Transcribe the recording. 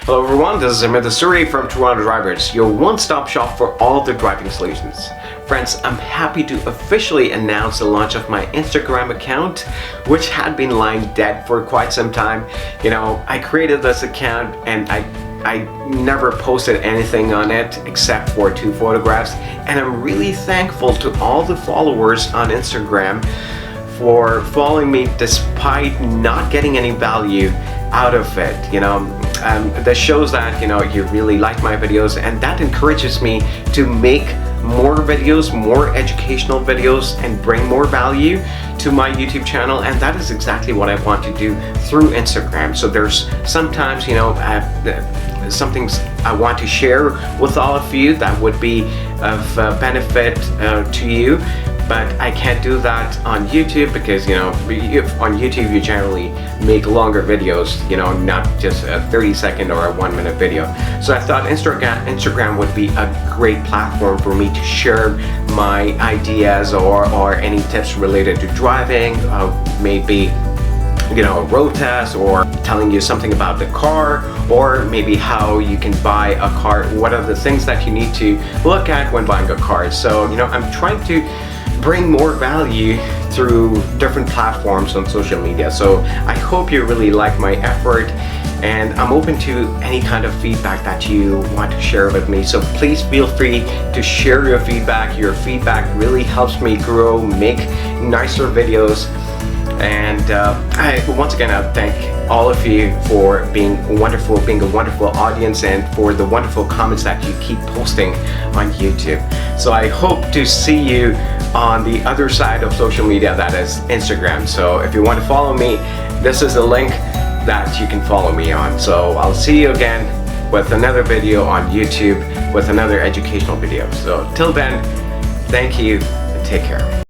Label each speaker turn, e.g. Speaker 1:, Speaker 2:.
Speaker 1: Hello everyone, this is Harminder Suri from Toronto Drivers, your one-stop shop for all the driving solutions. Friends, I'm happy to officially announce the launch of my Instagram account, which had been lying dead for quite some time. You know, I created this account and I never posted anything on it except for 2 photographs, and I'm really thankful to all the followers on Instagram for following me despite not getting any value out of it. You know, that shows that, you know, you really like my videos, and that encourages me to make more videos, more educational videos, and bring more value to my YouTube channel. And that is exactly what I want to do through Instagram. So there's sometimes, you know, some things I want to share with all of you that would be of benefit to you, but I can't do that on YouTube because, you know, on YouTube you generally make longer videos, you know, not just a 30-second or a 1-minute video. So I thought Instagram would be a great platform for me to share my ideas or any tips related to driving, maybe, you know, a road test, or telling you something about the car, or maybe how you can buy a car, what are the things that you need to look at when buying a car. So, you know, I'm trying to bring more value through different platforms on social media. So I hope you really like my effort, and I'm open to any kind of feedback that you want to share with me. So please feel free to share your feedback. Your feedback really helps me grow, make nicer videos. And once again, I thank all of you for being wonderful, being a wonderful audience, and for the wonderful comments that you keep posting on YouTube. So I hope to see you on the other side of social media, that is Instagram. So if you want to follow me, this is the link that you can follow me on. So I'll see you again with another video on YouTube with another educational video. So till then, thank you and take care.